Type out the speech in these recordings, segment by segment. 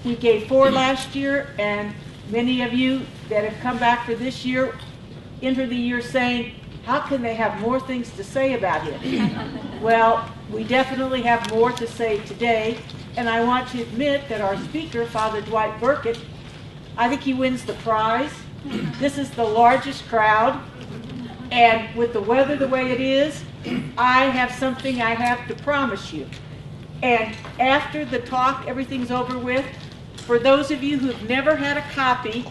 We gave 4 last year, and many of you that have come back for this year enter the year saying, how can they have more things to say about him? Well, we definitely have more to say today, and I want to admit that our speaker, Father Dwight Burkett, I think he wins the prize. This is the largest crowd, and with the weather the way it is, I have something I have to promise you. And after the talk, everything's over with. For those of you who've never had a copy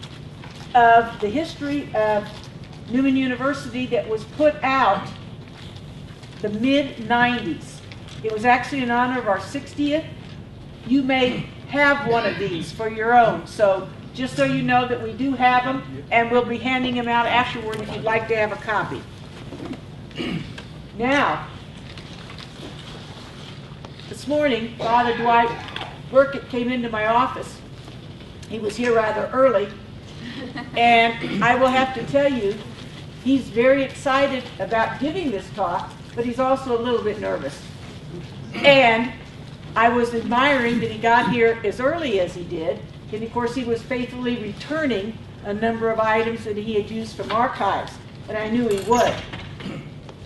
of the history of Newman University that was put out the mid-90s, it was actually in honor of our 60th. You may have one of these for your own. So just so you know that we do have them, and we'll be handing them out afterward if you'd like to have a copy. Now, this morning, Father Dwight Burkett came into my office. He was here rather early, and I will have to tell you, he's very excited about giving this talk, but he's also a little bit nervous. And I was admiring that he got here as early as he did, and of course he was faithfully returning a number of items that he had used from archives, and I knew he would.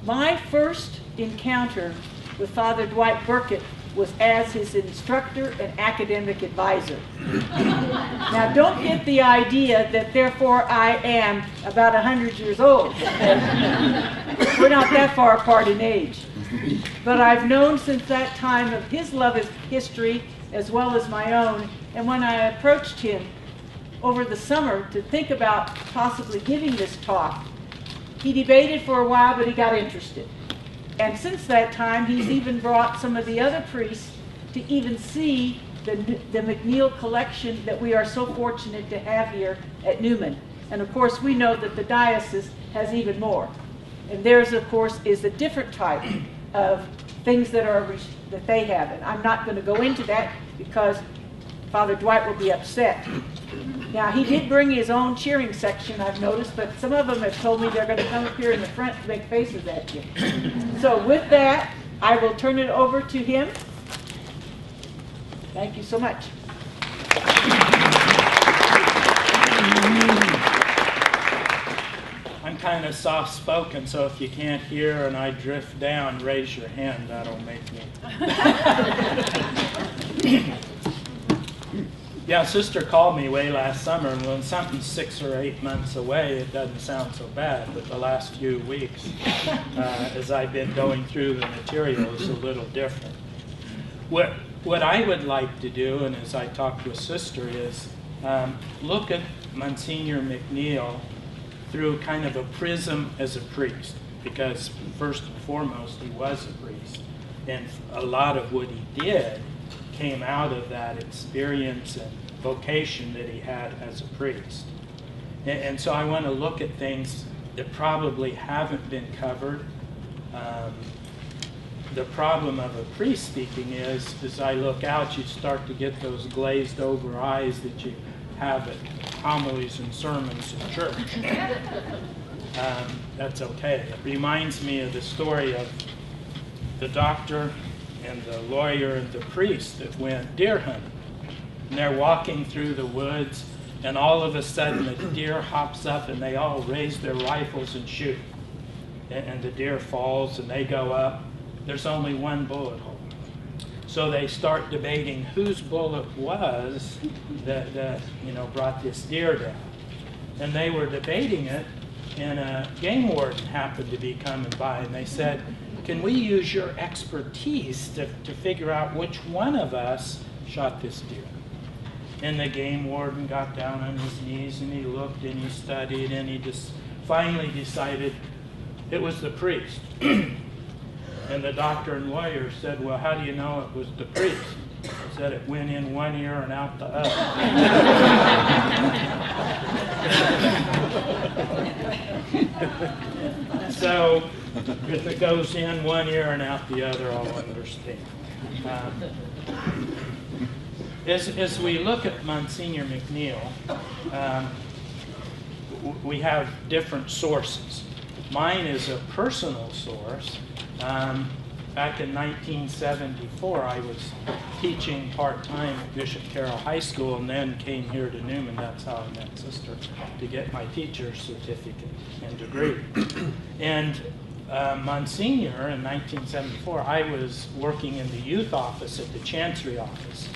My first encounter with Father Dwight Burkett was as his instructor and academic advisor. Now, don't get the idea that therefore I am about 100 years old. We're not that far apart in age. But I've known since that time of his love of history as well as my own. And when I approached him over the summer to think about possibly giving this talk, he debated for a while, but he got interested. And since that time, he's even brought some of the other priests to even see the McNeill collection that we are so fortunate to have here at Newman. And of course, we know that the diocese has even more. And theirs, of course, is a different type of things that they have. And I'm not going to go into that because Father Dwight will be upset. Now, he did bring his own cheering section, I've noticed, but some of them have told me they're going to come up here in the front to make faces at you. So with that, I will turn it over to him. Thank you so much. I'm kind of soft-spoken, so if you can't hear and I drift down, raise your hand. That'll make me. Yeah, Sister called me way last summer, and when something's 6 or 8 months away, it doesn't sound so bad. But the last few weeks, as I've been going through the material, is a little different. What I would like to do, and as I talk to a sister, is look at Monsignor McNeill through kind of a prism as a priest, because first and foremost, he was a priest, and a lot of what he did came out of that experience and vocation that he had as a priest. And so I want to look at things that probably haven't been covered. The problem of a priest speaking is, as I look out, you start to get those glazed over eyes that you have at homilies and sermons in church. That's okay. It reminds me of the story of the doctor and the lawyer and the priest that went deer hunting. And they're walking through the woods, and all of a sudden a deer hops up, and they all raise their rifles and shoot. And the deer falls, and they go up. There's only one bullet hole. So they start debating whose bullet was that brought this deer down. And they were debating it, and a game warden happened to be coming by, and they said, "Can we use your expertise to figure out which one of us shot this deer?" And the game warden got down on his knees, and he looked, and he studied, and he just finally decided it was the priest. And the doctor and lawyer said, "Well, how do you know it was the priest?" He said, "It went in one ear and out the other." So if it goes in one ear and out the other, I'll understand. As we look at Monsignor McNeill, we have different sources. Mine is a personal source, back in 1974, I was teaching part-time at Bishop Carroll High School and then came here to Newman. That's how I met Sister, to get my teacher's certificate and degree. And Monsignor, in 1974, I was working in the youth office at the Chancery office.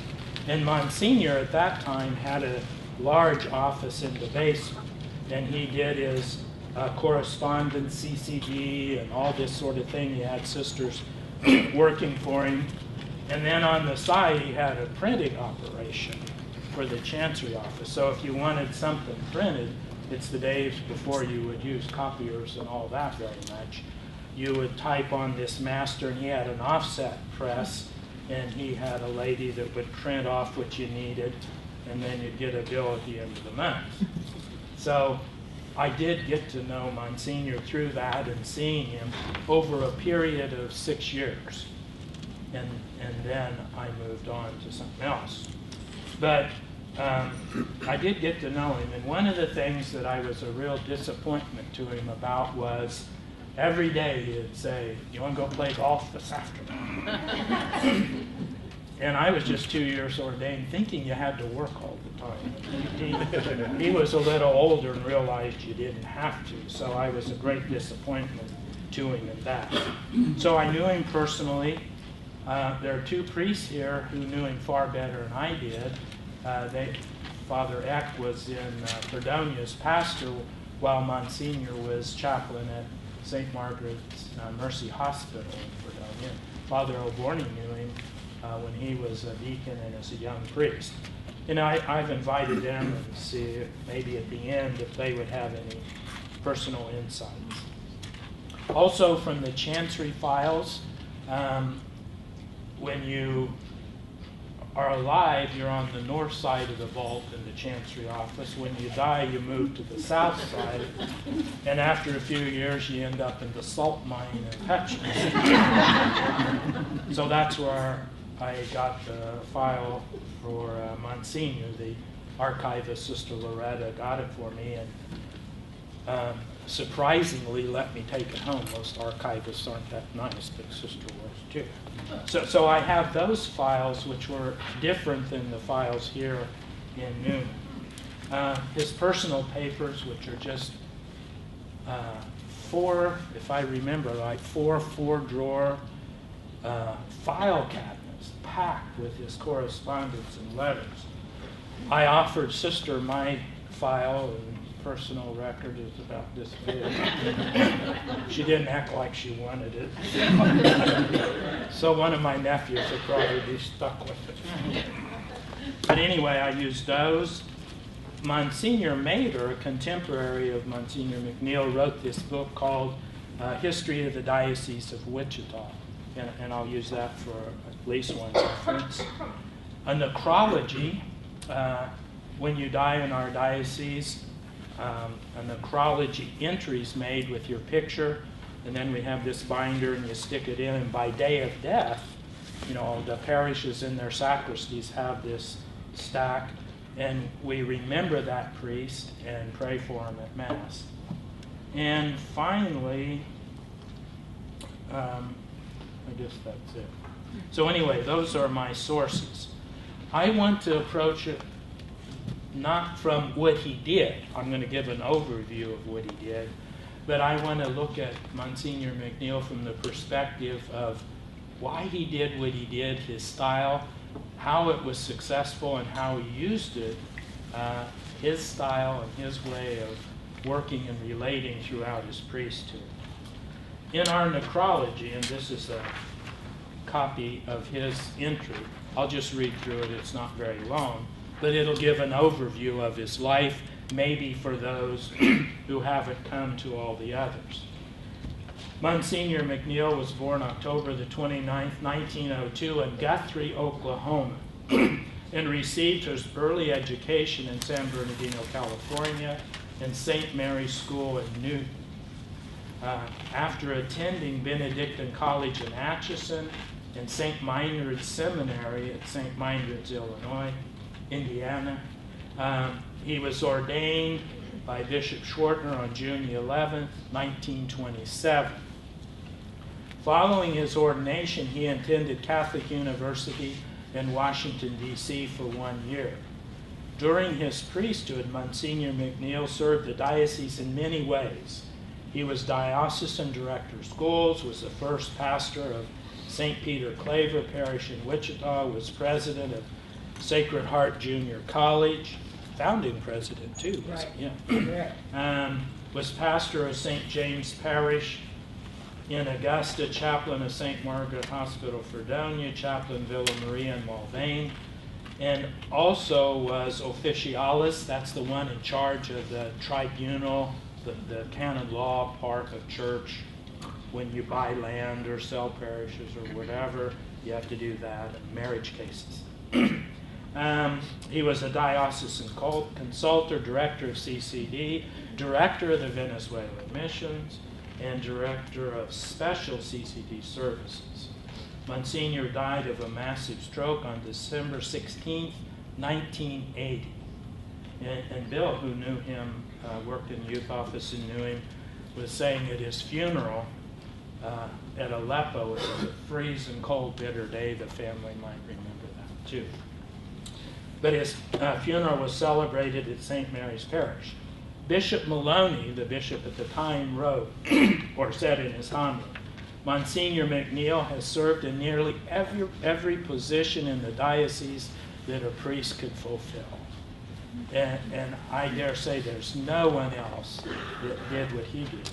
And Monsignor at that time had a large office in the basement. And he did his correspondence, CCD, and all this sort of thing. He had sisters working for him. And then on the side, he had a printing operation for the Chancery office. So if you wanted something printed, it's the days before you would use copiers and all that very much. You would type on this master, and he had an offset press, and he had a lady that would print off what you needed, and then you'd get a bill at the end of the month. So I did get to know Monsignor through that and seeing him over a period of 6 years. And then I moved on to something else. But I did get to know him, and one of the things that I was a real disappointment to him about was every day he'd say, "You want to go play golf this afternoon?" And I was just 2 years ordained, thinking you had to work all the time. He was a little older and realized you didn't have to, so I was a great disappointment to him in that. So I knew him personally. There are two priests here who knew him far better than I did. Father Eck was in Fredonia as pastor, while Monsignor was chaplain at St. Margaret's Mercy Hospital in Fredonia. Father O'Borney knew him when he was a deacon and as a young priest. You know, I've invited them and see if maybe at the end if they would have any personal insights. Also from the Chancery files, when you are alive, you're on the north side of the vault in the Chancery office. When you die, you move to the south side, and after a few years, you end up in the salt mine in Hutchinson. So that's where I got the file for Monsignor. The archivist, Sister Loretta, got it for me, and surprisingly let me take it home. Most archivists aren't that nice, but Sister was too. So I have those files, which were different than the files here in Newman. His personal papers, which are just four, if I remember right, four-drawer file cabinets packed with his correspondence and letters. I offered Sister my file, and personal record is about this big. She didn't act like she wanted it. So one of my nephews would probably be stuck with it. But anyway, I used those. Monsignor Mader, a contemporary of Monsignor McNeill, wrote this book called History of the Diocese of Wichita. And I'll use that for at least one reference. A necrology, when you die in our diocese, a necrology entry is made with your picture, and then we have this binder and you stick it in, and by day of death, you know, the parishes in their sacristies have this stack, and we remember that priest and pray for him at Mass. And finally, I guess that's it. So anyway, those are my sources. I want to approach it not from what he did. I'm going to give an overview of what he did, but I want to look at Monsignor McNeill from the perspective of why he did what he did, his style, how it was successful, and how he used it, his style and his way of working and relating throughout his priesthood. In our necrology, and this is a copy of his entry, I'll just read through it, it's not very long, but it'll give an overview of his life, maybe for those who haven't come to all the others. Monsignor McNeill was born October the 29th, 1902 in Guthrie, Oklahoma, and received his early education in San Bernardino, California, and St. Mary's School in Newton. After attending Benedictine College in Atchison and St. Meinrad's Seminary at St. Meinrad's, Illinois, Indiana, he was ordained by Bishop Schwartner on June 11, 1927. Following his ordination, he attended Catholic University in Washington, D.C. for 1 year. During his priesthood, Monsignor McNeill served the diocese in many ways. He was diocesan director of schools, was the first pastor of St. Peter Claver Parish in Wichita, was president of Sacred Heart Junior College, founding president too, Right. Yeah. Was pastor of St. James Parish in Augusta, chaplain of St. Margaret Hospital, Fredonia, chaplain Villa Maria in Mulvane, and also was officialis, that's the one in charge of the tribunal, the canon law part of church. When you buy land or sell parishes or whatever, you have to do that in marriage cases. He was a diocesan consultor, director of CCD, director of the Venezuelan missions, and director of special CCD services. Monsignor died of a massive stroke on December 16, 1980. And Bill, who knew him, worked in the youth office and knew him, was saying at his funeral at Aleppo, it was a freezing cold, bitter day. The family might remember that too. But his funeral was celebrated at St. Mary's Parish. Bishop Maloney, the bishop at the time, wrote, or said in his homily, Monsignor McNeill has served in nearly every position in the diocese that a priest could fulfill. And I dare say there's no one else that did what he did.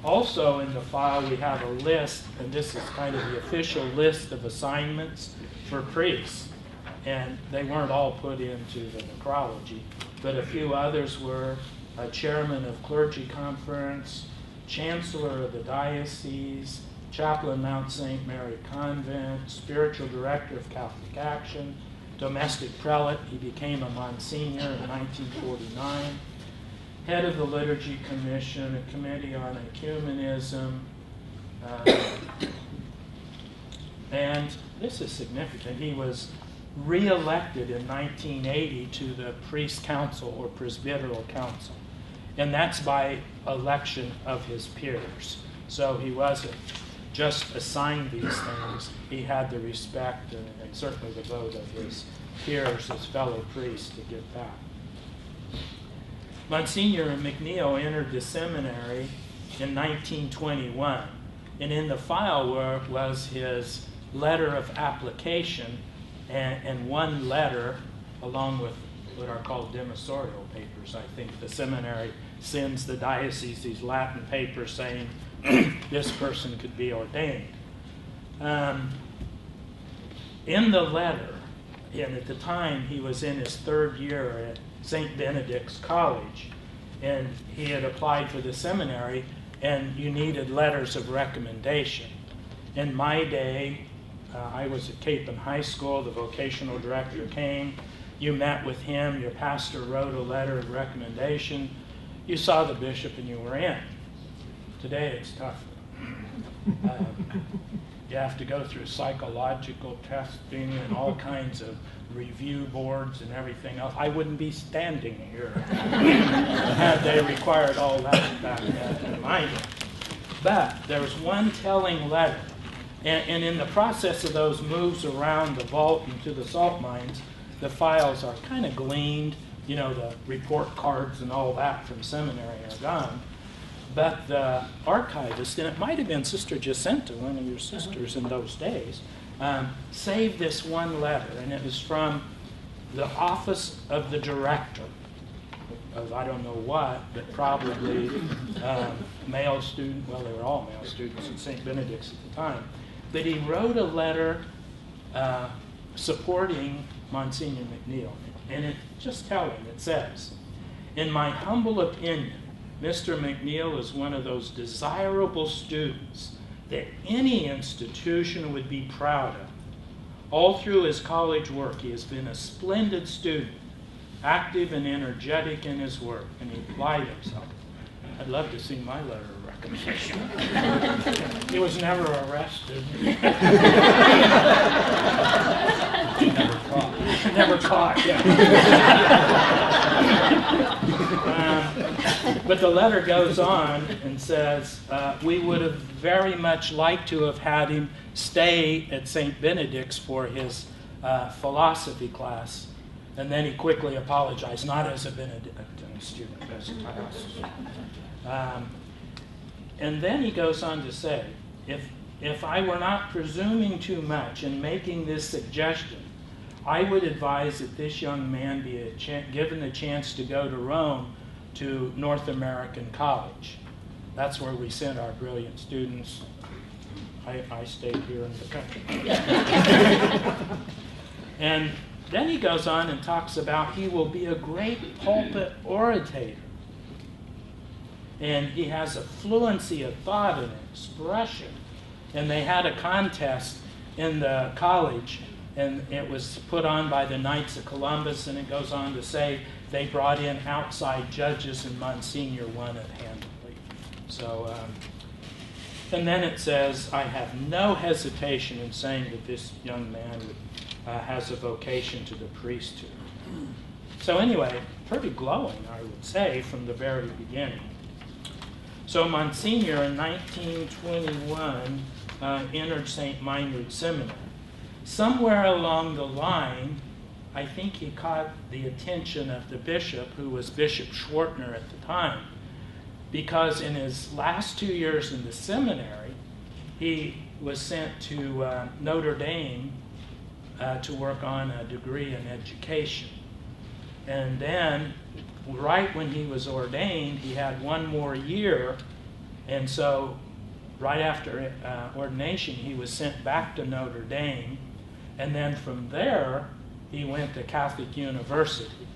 Also in the file we have a list, and this is kind of the official list of assignments for priests. And they weren't all put into the necrology, but a few others were chairman of clergy conference, chancellor of the diocese, chaplain Mount St. Mary Convent, spiritual director of Catholic Action, domestic prelate. He became a Monsignor in 1949, head of the Liturgy Commission, a committee on ecumenism, and this is significant. He was re-elected in 1980 to the priest council or presbyteral council, and that's by election of his peers. So he wasn't just assigned these things, he had the respect and certainly the vote of his peers, his fellow priests, to get that. Monsignor McNeill entered the seminary in 1921, and in the file was his letter of application and one letter along with what are called demissorial papers. I think the seminary sends the diocese these Latin papers saying this person could be ordained. In the letter, and at the time he was in his third year at St. Benedict's College, and he had applied for the seminary, and you needed letters of recommendation. In my day, I was at Capon High School, the vocational director came, you met with him, your pastor wrote a letter of recommendation, you saw the bishop and you were in. Today it's tougher. You have to go through psychological testing and all kinds of review boards and everything else. I wouldn't be standing here had they required all that back in my day. But there was one telling letter, and in the process of those moves around the vault and to the salt mines, the files are kind of gleaned, you know, the report cards and all that from seminary are gone. But the archivist, and it might have been Sister Jacinta, one of your sisters in those days, saved this one letter, and it was from the office of the director of I don't know what, but probably male student, well, they were all male students at St. Benedict's at the time. But he wrote a letter supporting Monsignor McNeill, and it's just telling. It says, in my humble opinion, Mr. McNeill is one of those desirable students that any institution would be proud of. All through his college work, he has been a splendid student, active and energetic in his work, and he applied himself. I'd love to see my letter of recommendation. He was never arrested. Never caught. Never caught, yeah. But the letter goes on and says, we would have very much liked to have had him stay at St. Benedict's for his philosophy class. And then he quickly apologized, not as a Benedictine student, as a class. And then he goes on to say, if I were not presuming too much in making this suggestion, I would advise that this young man be given the chance to go to Rome to North American College. That's where we sent our brilliant students. I stayed here in the country. And then he goes on and talks about he will be a great pulpit orator. And he has a fluency of thought and expression. And they had a contest in the college, and it was put on by the Knights of Columbus, and it goes on to say they brought in outside judges, and Monsignor won it handily. So, and then it says, I have no hesitation in saying that this young man has a vocation to the priesthood. So anyway, pretty glowing, I would say, from the very beginning. So Monsignor in 1921 entered St. Meinrad Seminary. Somewhere along the line, I think he caught the attention of the bishop, who was Bishop Schwartner at the time, because in his last 2 years in the seminary, he was sent to Notre Dame to work on a degree in education. And then, right when he was ordained, he had 1 more year, and so right after ordination, he was sent back to Notre Dame, and then from there, he went to Catholic University.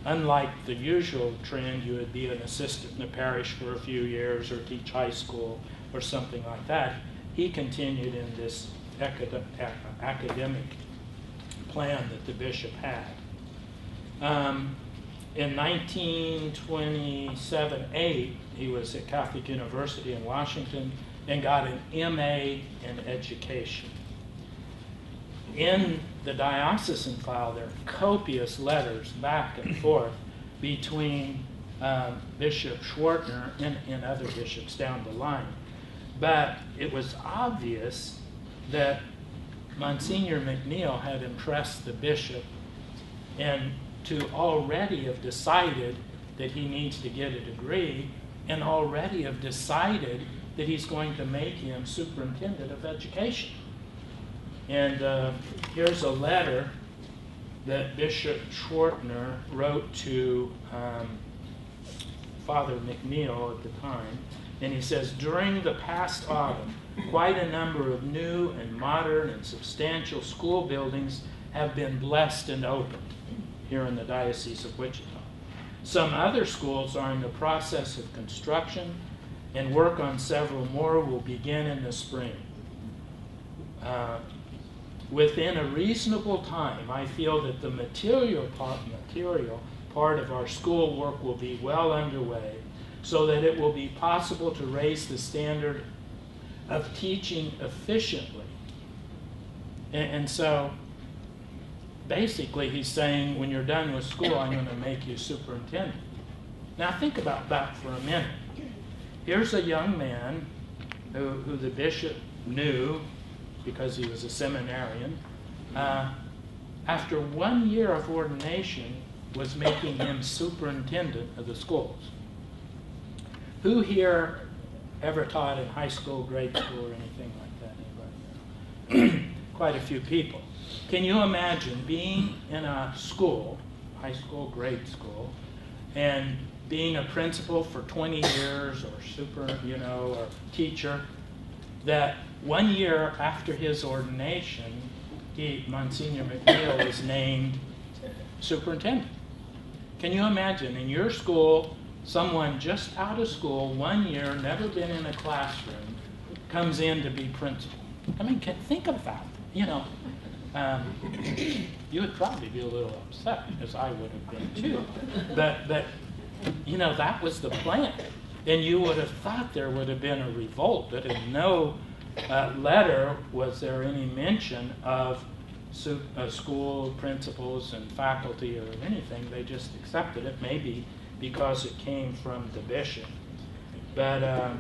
Unlike the usual trend, you would be an assistant in the parish for a few years or teach high school or something like that. He continued in this academic plan that the bishop had. In 1927-8, he was at Catholic University in Washington and got an MA in education. In the diocesan file, there are copious letters back and forth between Bishop Schwartner and other bishops down the line. But it was obvious that Monsignor McNeill had impressed the bishop and to already have decided that he needs to get a degree and already have decided that he's going to make him superintendent of education. And here's a letter that Bishop Schwartner wrote to Father McNeill at the time. And he says, during the past autumn, quite a number of new and modern and substantial school buildings have been blessed and opened here in the Diocese of Wichita. Some other schools are in the process of construction, and work on several more will begin in the spring. Within a reasonable time, I feel that the material part of our school work will be well underway, so that it will be possible to raise the standard of teaching efficiently. And so basically he's saying, when you're done with school, I'm going to make you superintendent. Now think about that for a minute. Here's a young man who the bishop knew because he was a seminarian. After 1 year of ordination, was making him superintendent of the schools. Who here ever taught in high school, grade school, or anything like that? Anybody? Quite a few people. Can you imagine being in a school, high school, grade school, and being a principal for 20 years or or teacher, that 1 year after his ordination, Monsignor McNeill was named superintendent? Can you imagine in your school, someone just out of school, 1 year, never been in a classroom, comes in to be principal? I mean, think of that. You would probably be a little upset, as I would have been too. But that was the plan. And you would have thought there would have been a revolt, but in no letter was there any mention of school principals and faculty or anything. They just accepted it, maybe because it came from the bishop. But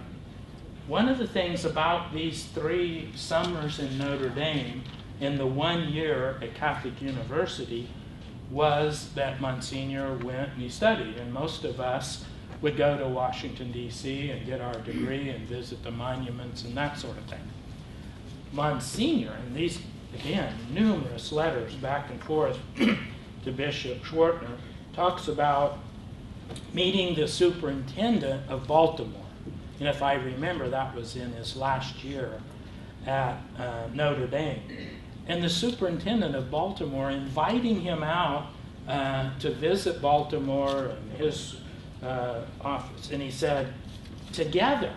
one of the things about these 3 summers in Notre Dame in the 1 year at Catholic University was that Monsignor went and he studied. And most of us would go to Washington, D.C. and get our degree and visit the monuments and that sort of thing. Monsignor, and these, again, numerous letters back and forth to Bishop Schwartner, talks about meeting the superintendent of Baltimore. And if I remember, that was in his last year at Notre Dame. And the superintendent of Baltimore inviting him out to visit Baltimore and his office. And he said, together,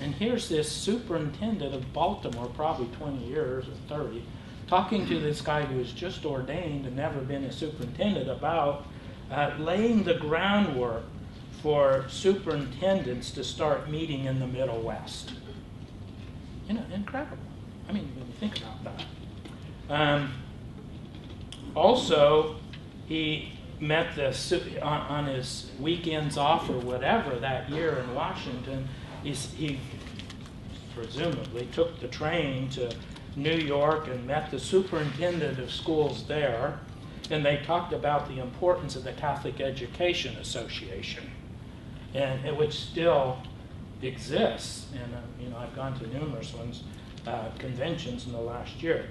and here's this superintendent of Baltimore, probably 20 years or 30, talking to this guy who was just ordained and never been a superintendent about laying the groundwork for superintendents to start meeting in the Middle West. You know, incredible. I mean, when you think about that. Also, he met on his weekends off or whatever that year in Washington. He presumably took the train to New York and met the superintendent of schools there, and they talked about the importance of the Catholic Education Association, and which still exists. And I've gone to numerous conventions in the last year.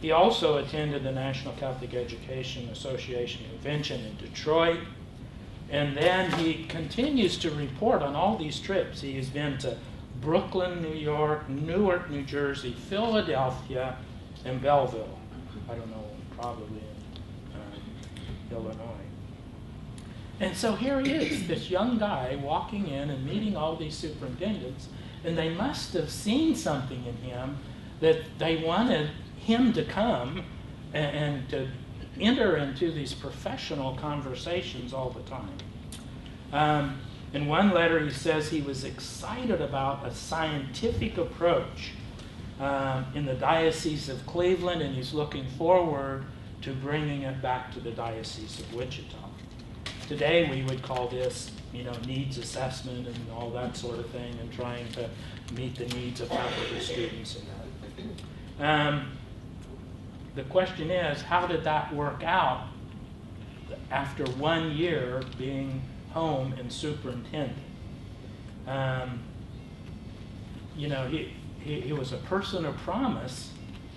He also attended the National Catholic Education Association convention in Detroit, and then he continues to report on all these trips. He has been to Brooklyn, New York, Newark, New Jersey, Philadelphia, and Belleville. I don't know, probably in Illinois. And so here he is, this young guy walking in and meeting all these superintendents, and they must have seen something in him that they wanted him to come and to enter into these professional conversations all the time. In one letter, he says he was excited about a scientific approach in the Diocese of Cleveland, and he's looking forward to bringing it back to the Diocese of Wichita. Today, we would call this, needs assessment and all that sort of thing, and trying to meet the needs of faculty, students, and that. The question is, how did that work out after 1 year being home and superintendent? He was a person of promise,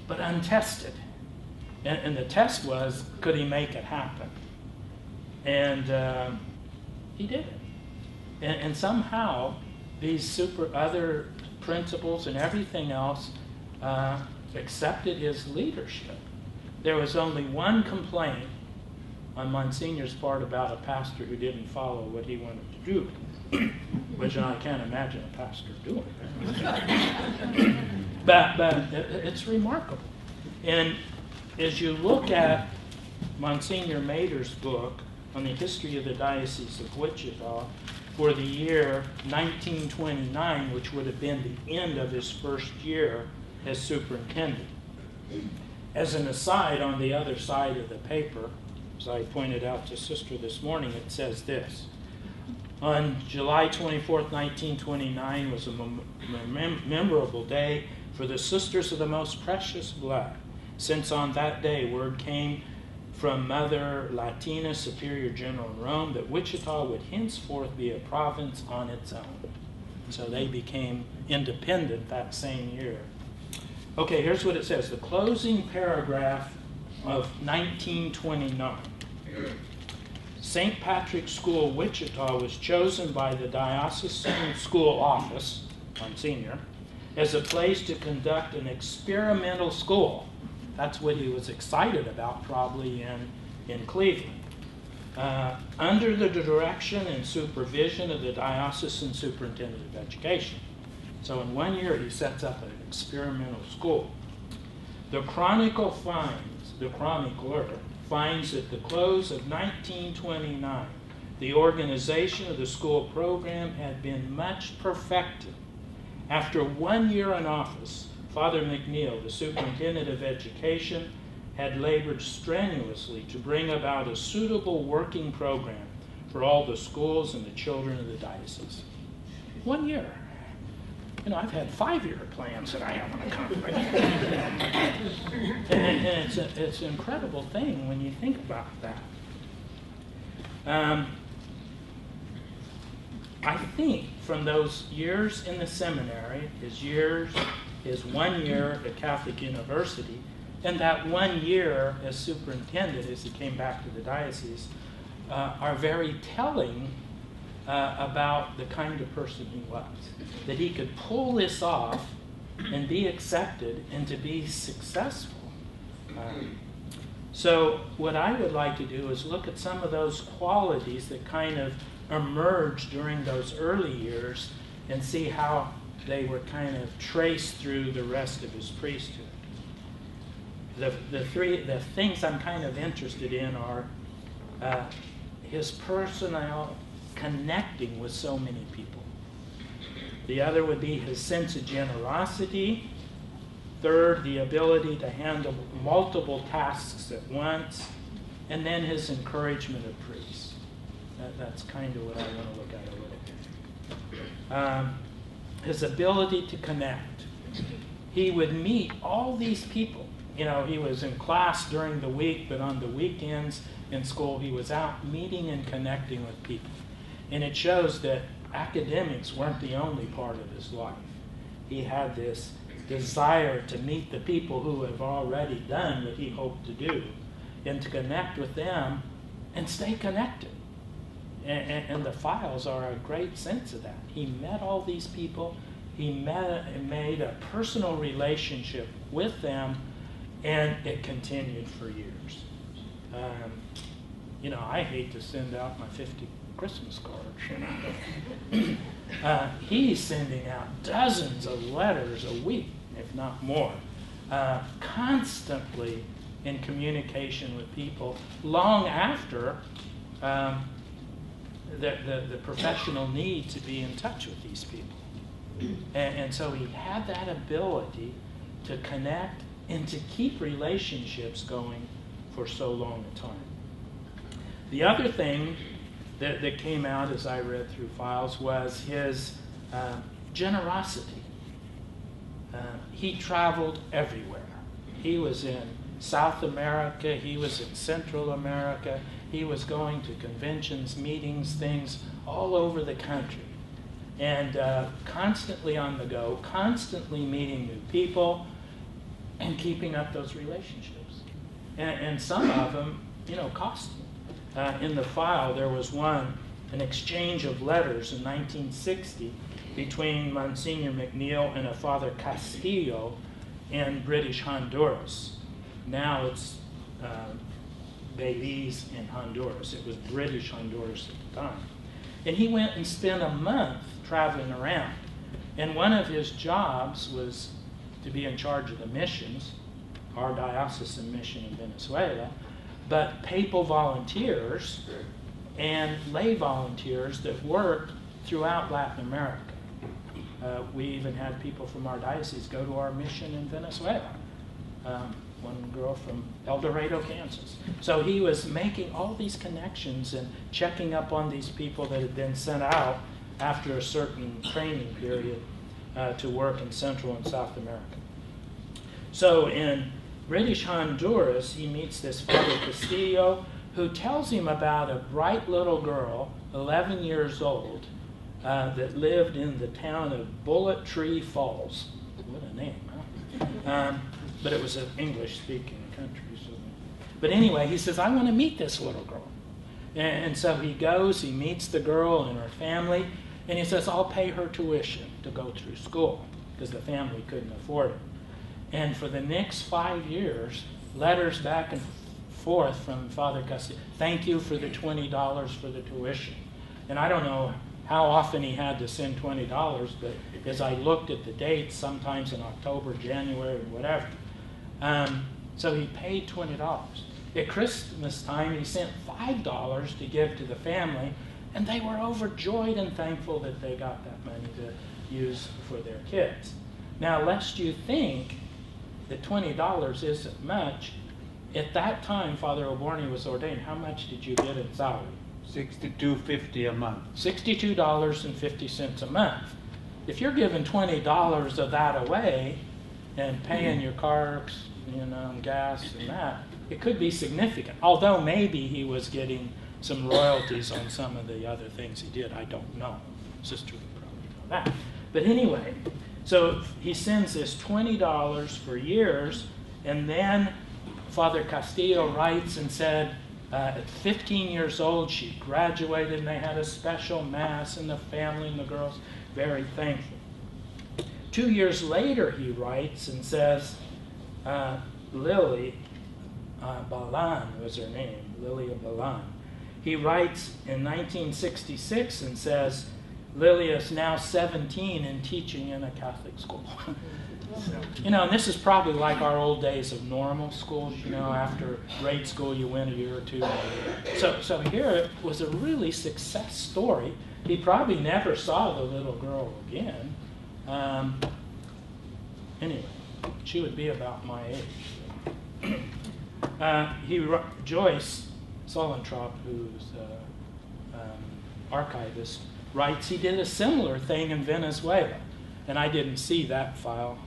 but untested. And the test was, could he make it happen? And he did it. And somehow, these other principals and everything else accepted his leadership. There was only one complaint on Monsignor's part about a pastor who didn't follow what he wanted to do, which I can't imagine a pastor doing. But it's remarkable. And as you look at Monsignor Mader's book on the history of the Diocese of Wichita for the year 1929, which would have been the end of his first year as superintendent. As an aside, on the other side of the paper, as I pointed out to Sister this morning, it says this. On July 24th, 1929 was a memorable day for the Sisters of the Most Precious Blood, since on that day word came from Mother Latina, Superior General in Rome, that Wichita would henceforth be a province on its own. So they became independent that same year. Okay, here's what it says. The closing paragraph of 1929. St. Patrick's School, Wichita, was chosen by the Diocesan School Office, Monsignor, as a place to conduct an experimental school. That's what he was excited about, probably in Cleveland. Under the direction and supervision of the Diocesan Superintendent of Education. So in 1 year, he sets up an experimental school. The chronicler finds at the close of 1929, the organization of the school program had been much perfected. After 1 year in office, Father McNeill, the superintendent of education, had labored strenuously to bring about a suitable working program for all the schools and the children of the diocese. 1 year. You know, I've had 5-year plans that I haven't accomplished. and it's an incredible thing when you think about that. I think from those years in the seminary, his 1 year at Catholic University, and that 1 year as superintendent as he came back to the diocese, are very telling about the kind of person he was. That he could pull this off and be accepted and to be successful. So what I would like to do is look at some of those qualities that kind of emerged during those early years and see how they were kind of traced through the rest of his priesthood. The things I'm kind of interested in are his personnel connecting with so many people. The other would be his sense of generosity. Third, the ability to handle multiple tasks at once. And then his encouragement of priests. That's kind of what I want to look at a little bit. His ability to connect. He would meet all these people. You know, he was in class during the week, but on the weekends in school, he was out meeting and connecting with people. And it shows that academics weren't the only part of his life. He had this desire to meet the people who have already done what he hoped to do and to connect with them and stay connected. And the files are a great sense of that. He met all these people. He made a personal relationship with them, and it continued for years. You know, I hate to send out my 50 Christmas cards, you know. He's sending out dozens of letters a week, if not more, constantly in communication with people long after the professional need to be in touch with these people. And so he had that ability to connect and to keep relationships going for so long a time. The other thing that came out as I read through files was his generosity. He traveled everywhere. He was in South America, he was in Central America, he was going to conventions, meetings, things all over the country. And constantly on the go, constantly meeting new people and keeping up those relationships. And some of them, you know, cost him. In the file, there was an exchange of letters in 1960 between Monsignor McNeill and a Father Castillo in British Honduras. Now it's Belize and Honduras. It was British Honduras at the time. And he went and spent a month traveling around. And one of his jobs was to be in charge of the missions, our diocesan mission in Venezuela, but papal volunteers and lay volunteers that worked throughout Latin America. We even had people from our diocese go to our mission in Venezuela. One girl from El Dorado, Kansas. So he was making all these connections and checking up on these people that had been sent out after a certain training period to work in Central and South America. So in British Honduras, he meets this Father Castillo, who tells him about a bright little girl, 11 years old, that lived in the town of Bullet Tree Falls. What a name, huh? But it was an English-speaking country. So. But anyway, he says, I want to meet this little girl. And so he goes, he meets the girl and her family, and he says, I'll pay her tuition to go through school, because the family couldn't afford it. And for the next 5 years, letters back and forth from Father Castillo, thank you for the $20 for the tuition. And I don't know how often he had to send $20, but as I looked at the dates, sometimes in October, January, whatever. So he paid $20. At Christmas time, he sent $5 to give to the family, and they were overjoyed and thankful that they got that money to use for their kids. Now, lest you think that $20 isn't much, at that time Father Oborny was ordained. How much did you get in salary? $62.50 a month. $62.50 a month. If you're giving $20 of that away and paying your cars, and gas and that, it could be significant. Although maybe he was getting some royalties on some of the other things he did. I don't know. Sister would probably know that. But anyway, so he sends this $20 for years, and then Father Castillo writes and said, at 15 years old, she graduated, and they had a special mass, and the family and the girls very thankful. 2 years later, he writes and says, Lily Balan was her name, Lilia Balan. He writes in 1966 and says, Lilia is now 17 and teaching in a Catholic school. And this is probably like our old days of normal schools, after grade school you went a year or two. So here was a really success story. He probably never saw the little girl again. Anyway, she would be about my age. Joyce Solentrop, who's archivist, writes he did a similar thing in Venezuela. And I didn't see that file,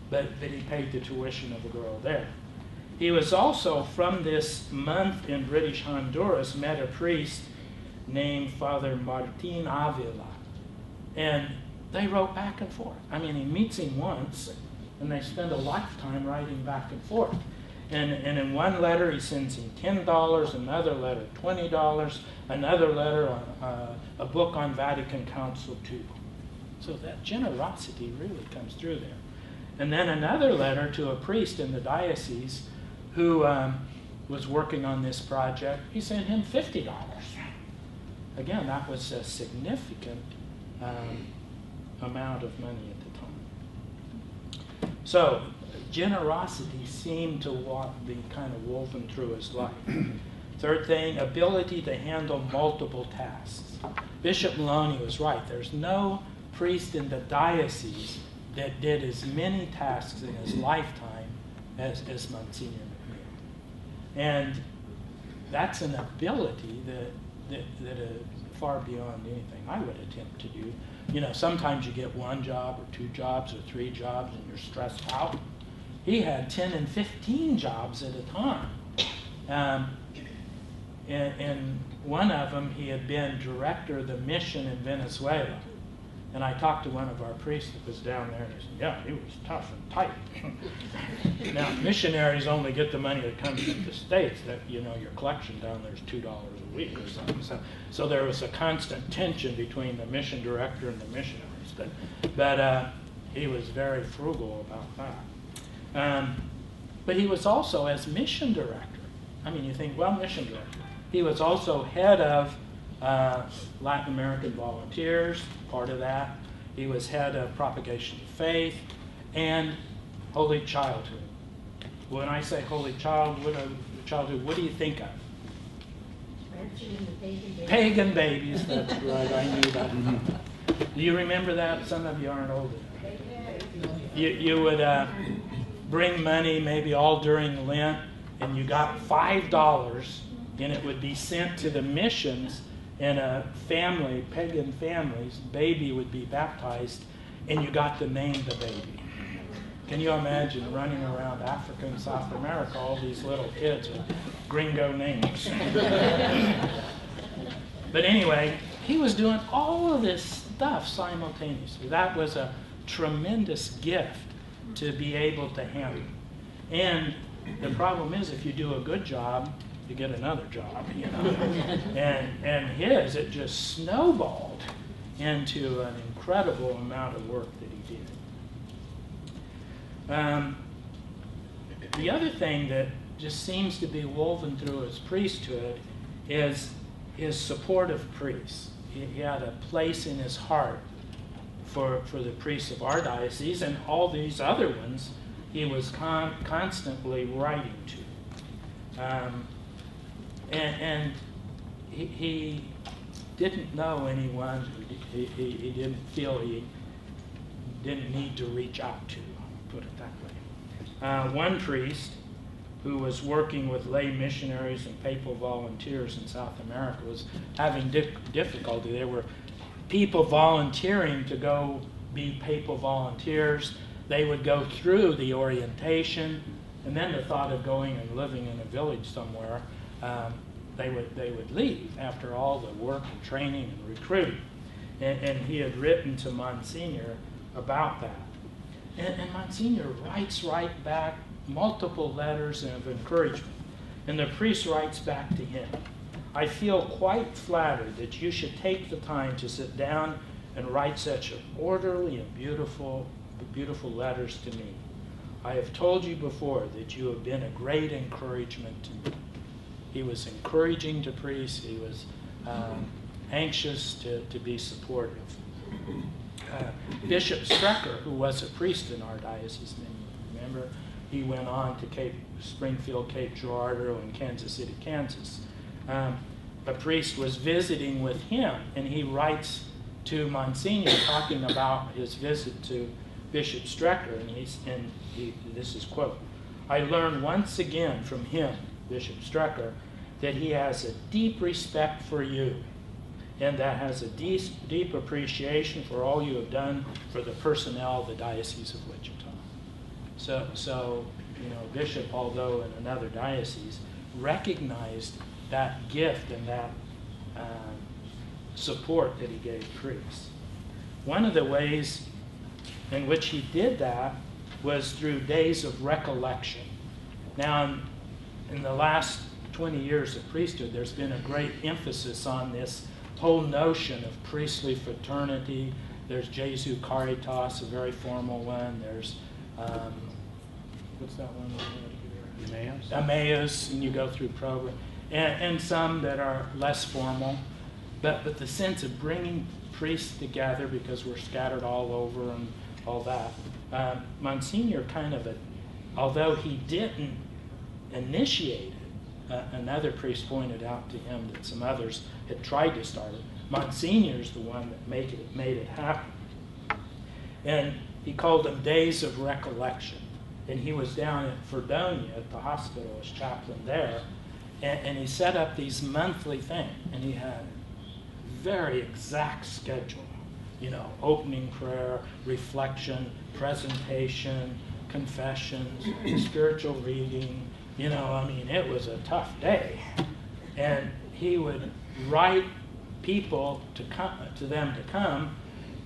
but he paid the tuition of a girl there. He was also, from this month in British Honduras, met a priest named Father Martin Avila. And they wrote back and forth. I mean, he meets him once, and they spend a lifetime writing back and forth. And in one letter, he sends him $10, another letter $20, another letter, a book on Vatican Council II. So that generosity really comes through there. And then another letter to a priest in the diocese who was working on this project. He sent him $50. Again, that was a significant amount of money at the time. So generosity seemed to be kind of woven through his life. Third thing, ability to handle multiple tasks. Bishop Maloney was right. There's no priest in the diocese that did as many tasks in his lifetime as Monsignor McNeill. And that's an ability that is far beyond anything I would attempt to do. Sometimes you get one job or two jobs or three jobs and you're stressed out. He had 10 and 15 jobs at a time. And one of them, he had been director of the mission in Venezuela. And I talked to one of our priests that was down there, and he said, yeah, he was tough and tight. Now, missionaries only get the money that comes from the States. That your collection down there is $2 a week or something. So there was a constant tension between the mission director and the missionaries. But he was very frugal about that. But he was also, as mission director, you think, well, mission director. He was also head of Latin American Volunteers, part of that. He was head of Propagation of Faith and Holy Childhood. When I say Holy Childhood, what do you think of? Pagan babies, that's right, I knew that. Do you remember that? Some of you aren't old enough. You would bring money maybe all during Lent, and you got $5, and it would be sent to the missions. In a family, pagan families, baby would be baptized, and you got to name the baby. Can you imagine running around Africa and South America, all these little kids with gringo names? But anyway, he was doing all of this stuff simultaneously. That was a tremendous gift to be able to handle. And the problem is, if you do a good job, you get another job, and his, it just snowballed into an incredible amount of work that he did. The other thing that just seems to be woven through his priesthood is his support of priests. He had a place in his heart for the priests of our diocese, and all these other ones he was constantly writing to. And he didn't know anyone who he didn't feel he didn't need to reach out to, put it that way. One priest who was working with lay missionaries and papal volunteers in South America, was having difficulty. There were people volunteering to go be papal volunteers. They would go through the orientation, and then the thought of going and living in a village somewhere, they would leave after all the work and training and recruiting. And he had written to Monsignor about that. And Monsignor writes right back multiple letters of encouragement. And the priest writes back to him, "I feel quite flattered that you should take the time to sit down and write such orderly and beautiful letters to me. I have told you before that you have been a great encouragement to me." He was encouraging to priests. He was anxious to be supportive. Bishop Strecker, who was a priest in our diocese, remember, he went on to Springfield, Cape Girardeau, and Kansas City, Kansas. A priest was visiting with him, and he writes to Monsignor talking about his visit to Bishop Strecker, and this is quote, "I learned once again from him," Bishop Strecker, "that he has a deep respect for you, and that has a deep appreciation for all you have done for the personnel of the Diocese of Wichita." So Bishop, although in another diocese, recognized that gift and that support that he gave priests. One of the ways in which he did that was through days of recollection. Now, in the last 20 years of priesthood, there's been a great emphasis on this whole notion of priestly fraternity. There's Jesu Caritas, a very formal one. There's, what's that one? Emmaus, and you go through program. And some that are less formal. But the sense of bringing priests together because we're scattered all over and all that. Monsignor although he didn't initiate it, another priest pointed out to him that some others had tried to start it. Monsignor's the one that made it happen. And he called them Days of Recollection. And he was down at Fredonia at the hospital as chaplain there. And he set up these monthly things. And he had a very exact schedule. Opening prayer, reflection, presentation, confessions, spiritual reading. It was a tough day. And he would write people to them to come,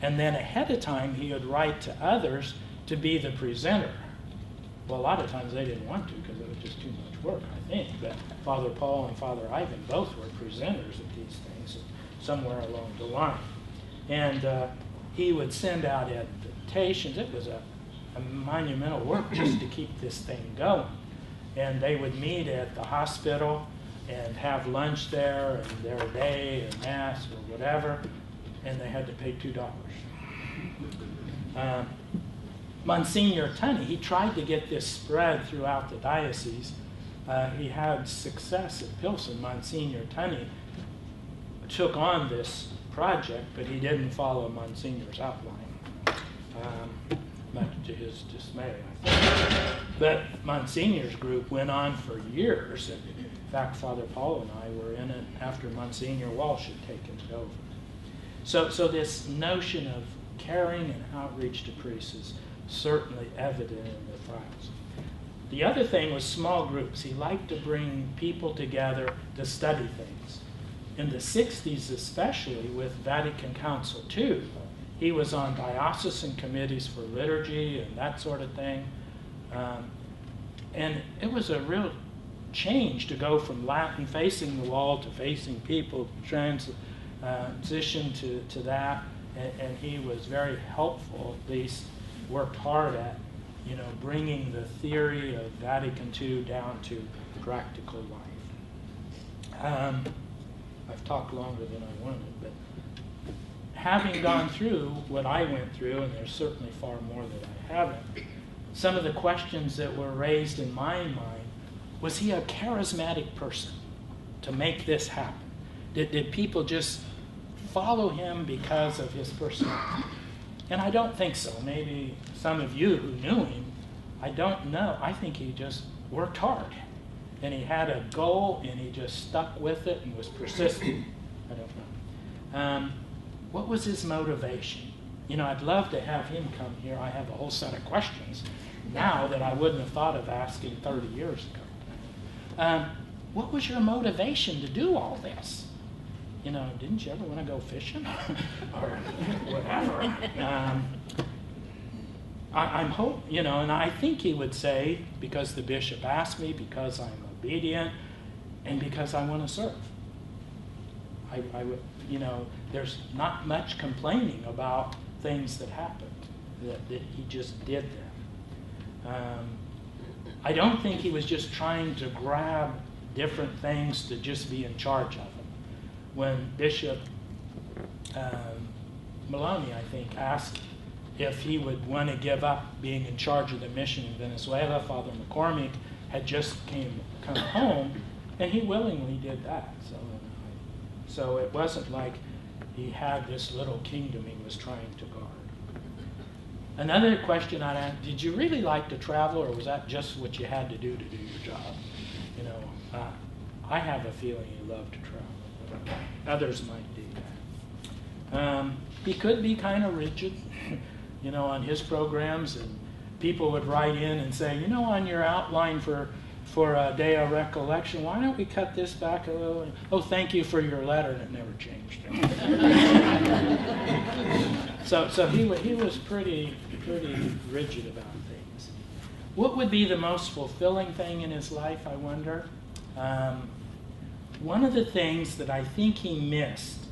and then ahead of time he would write to others to be the presenter. Well, a lot of times they didn't want to because it was just too much work, I think. But Father Paul and Father Ivan both were presenters at these things somewhere along the line. And he would send out invitations. It was a monumental work just to keep this thing going. And they would meet at the hospital and have lunch there and their day and mass or whatever, and they had to pay $2. Monsignor Tunney, he tried to get this spread throughout the diocese. He had success at Pilsen. Monsignor Tunney took on this project, but he didn't follow Monsignor's outline, much to his dismay, I think. But Monsignor's group went on for years. In fact, Father Paul and I were in it after Monsignor Walsh had taken it over. So this notion of caring and outreach to priests is certainly evident in the files. The other thing was small groups. He liked to bring people together to study things. In the 60s, especially with Vatican Council II, he was on diocesan committees for liturgy and that sort of thing. And it was a real change to go from Latin facing the wall to facing people, transition to that. And he was very helpful, at least worked hard at, bringing the theory of Vatican II down to practical life. I've talked longer than I wanted, but having gone through what I went through, and there's certainly far more that I haven't, some of the questions that were raised in my mind, was he a charismatic person to make this happen? Did people just follow him because of his personality? And I don't think so. Maybe some of you who knew him, I don't know. I think he just worked hard. And he had a goal, and he just stuck with it and was persistent. I don't know. What was his motivation? You know, I'd love to have him come here. I have a whole set of questions now that I wouldn't have thought of asking 30 years ago. What was your motivation to do all this? You know, didn't you ever want to go fishing or whatever? I'm you know, and I think he would say, because the bishop asked me, because I'm obedient, and because I want to serve. I would, you know, there's not much complaining about things that happened, that he just did them. I don't think he was just trying to grab different things to just be in charge of them. When Bishop Maloney, I think, asked if he would want to give up being in charge of the mission in Venezuela, Father McCormick had just come home, and he willingly did that. So it wasn't like he had this little kingdom he was trying to guard. Another question I'd ask, did you really like to travel, or was that just what you had to do your job? You know, I have a feeling he loved to travel. Others might do that. He could be kind of rigid, you know, on his programs, and people would write in and say, you know, on your outline for a day of recollection, why don't we cut this back a little? Oh, thank you for your letter, and it never changed. So he was pretty rigid about things. What would be the most fulfilling thing in his life, I wonder? One of the things that I think he missed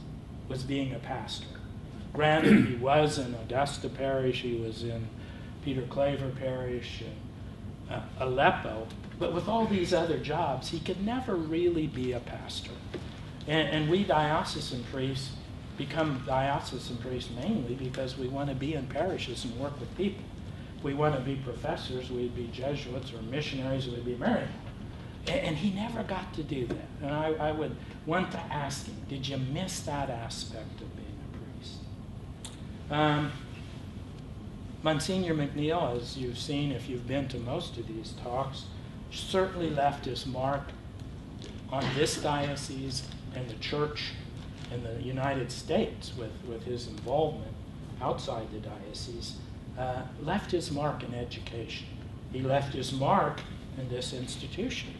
was being a pastor. Granted, he was in Augusta Parish, he was in Peter Claver Parish, and Aleppo, but with all these other jobs, he could never really be a pastor. And we diocesan priests become diocesan priests mainly because we want to be in parishes and work with people. If we want to be professors, we'd be Jesuits, or missionaries, we'd be married. And he never got to do that. And I would want to ask him, did you miss that aspect of being a priest? Monsignor McNeill, as you've seen if you've been to most of these talks, certainly left his mark on this diocese and the church in the United States with his involvement outside the diocese, left his mark in education. He left his mark in this institution.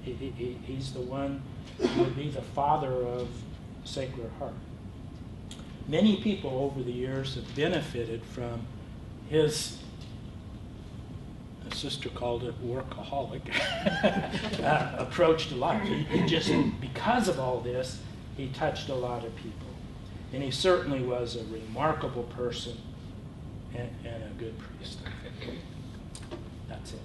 He's the one who would be the father of Sacred Heart. Many people over the years have benefited from his, a sister called it workaholic, approach to life. He just, because of all this, he touched a lot of people. And he certainly was a remarkable person and a good priest. That's it.